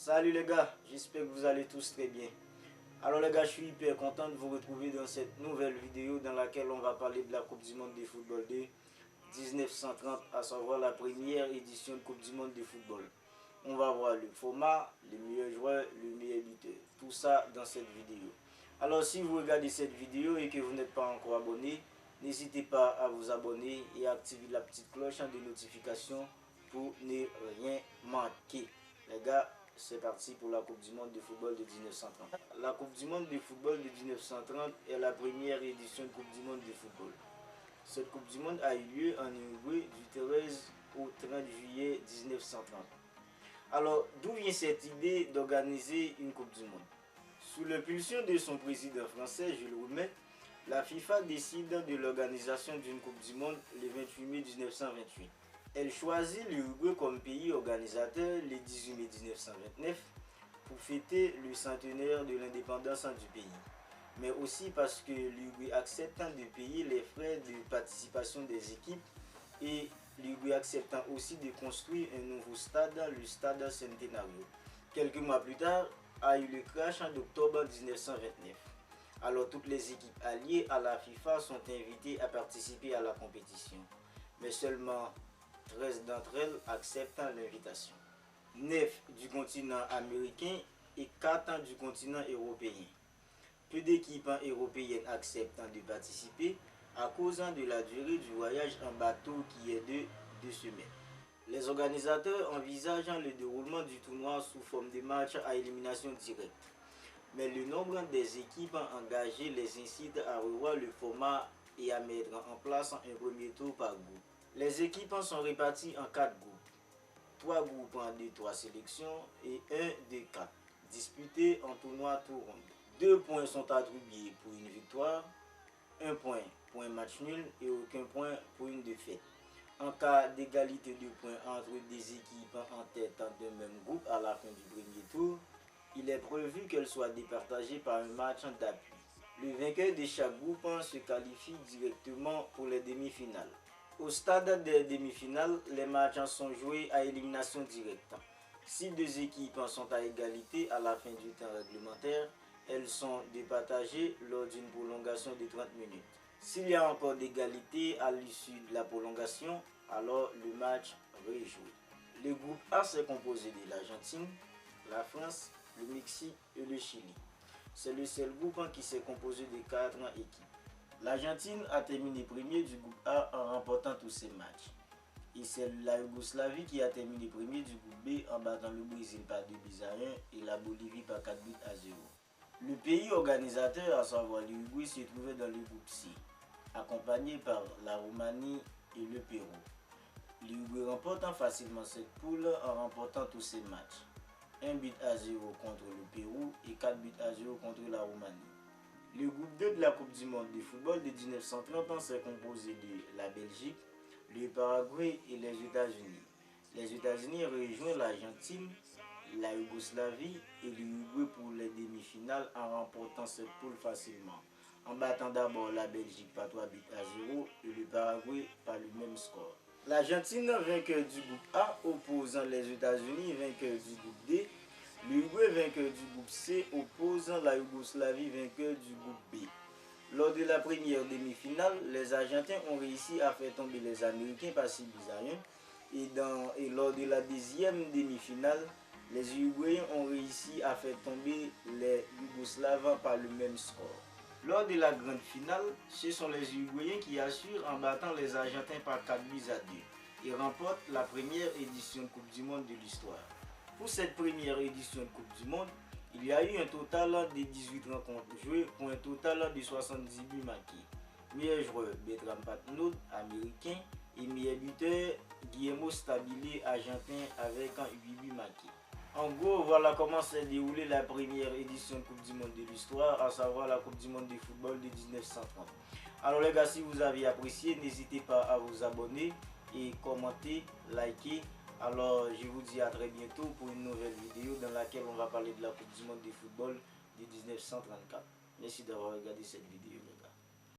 Salut les gars, j'espère que vous allez tous très bien. Alors les gars, je suis hyper content de vous retrouver dans cette nouvelle vidéo dans laquelle on va parler de la Coupe du Monde de football de 1930, à savoir la première édition de Coupe du Monde de football. On va voir le format, les meilleurs joueurs, le meilleur buteur. Tout ça dans cette vidéo. Alors si vous regardez cette vidéo et que vous n'êtes pas encore abonné, n'hésitez pas à vous abonner et à activer la petite cloche de notification pour ne rien manquer. Les gars, c'est parti pour la Coupe du Monde de football de 1930. La Coupe du Monde de football de 1930 est la première édition de Coupe du Monde de football. Cette Coupe du Monde a eu lieu en Uruguay du 13 au 30 juillet 1930. Alors, d'où vient cette idée d'organiser une Coupe du Monde? Sous l'impulsion de son président français, Jules Rimet, la FIFA décide de l'organisation d'une Coupe du Monde le 28 mai 1928. Elle choisit l'Uruguay comme pays organisateur le 18 mai 1929 pour fêter le centenaire de l'indépendance du pays, mais aussi parce que l'Uruguay acceptant de payer les frais de participation des équipes et l'Uruguay acceptant aussi de construire un nouveau stade, le stade Centenario. Quelques mois plus tard, a eu le crash en octobre 1929. Alors toutes les équipes alliées à la FIFA sont invitées à participer à la compétition, mais seulement 13 d'entre elles acceptent l'invitation. 9 du continent américain et 4 du continent européen. Peu d'équipes européennes acceptent de participer à cause de la durée du voyage en bateau qui est de 2 semaines. Les organisateurs envisagent le déroulement du tournoi sous forme de match à élimination directe. Mais le nombre des équipes engagées les incite à revoir le format et à mettre en place un premier tour par groupe. Les équipes sont réparties en 4 groupes. 3 groupes de 3 sélections et 1 de 4, disputés en tournoi tour ronde. 2 points sont attribués pour une victoire, 1 point pour un match nul et aucun point pour une défaite. En cas d'égalité de points entre des équipes en tête d'un même groupe à la fin du premier tour, il est prévu qu'elles soient départagées par un match d'appui. Le vainqueur de chaque groupe se qualifie directement pour les demi-finales. Au stade des demi-finales, les matchs sont joués à élimination directe. Si 2 équipes sont à égalité à la fin du temps réglementaire, elles sont départagées lors d'une prolongation de 30 minutes. S'il y a encore d'égalité à l'issue de la prolongation, alors le match rejoué. Le groupe A s'est composé de l'Argentine, la France, le Mexique et le Chili. C'est le seul groupe qui s'est composé de 4 équipes. L'Argentine a terminé premier du groupe A en remportant tous ses matchs. Et c'est la Yougoslavie qui a terminé premier du groupe B en battant le Brésil par 2 buts à 1 et la Bolivie par 4 buts à 0. Le pays organisateur, à savoir l'Uruguay, se trouvait dans le groupe C, accompagné par la Roumanie et le Pérou. L'Uruguay remporte facilement cette poule en remportant tous ses matchs. 1 but à 0 contre le Pérou et 4 buts à 0 contre la Roumanie. Le groupe 2 de la Coupe du Monde de football de 1930 s'est composé de la Belgique, le Paraguay et les États-Unis. Les États-Unis rejoignent l'Argentine, la Yougoslavie et l'Uruguay pour les demi-finales en remportant cette poule facilement, en battant d'abord la Belgique par 3 buts à 0 et le Paraguay par le même score. L'Argentine, vainqueur du groupe A, opposant les États-Unis, vainqueur du groupe D. L'Uruguay, vainqueur du groupe C, opposant la Yougoslavie, vainqueur du groupe B. Lors de la première demi-finale, les Argentins ont réussi à faire tomber les Américains par 6 buts à 1. Et lors de la deuxième demi-finale, les Uruguayens ont réussi à faire tomber les Yougoslaves par le même score. Lors de la grande finale, ce sont les Uruguayens qui assurent en battant les Argentins par 4 buts à 2 et remportent la première édition de Coupe du Monde de l'histoire. Pour cette première édition de Coupe du Monde, il y a eu un total de 18 rencontres jouées pour un total de 70 buts marqués. Meilleur joueur, Bertrand Patnaud, américain, et meilleur buteur, Guillermo Stabile, argentin, avec 8 buts marqués. En gros, voilà comment s'est déroulée la première édition de Coupe du Monde de l'histoire, à savoir la Coupe du Monde de football de 1930. Alors les gars, si vous avez apprécié, n'hésitez pas à vous abonner et commenter, liker. Alors je vous dis à très bientôt pour une nouvelle vidéo dans laquelle on va parler de la Coupe du Monde de football de 1934. Merci d'avoir regardé cette vidéo.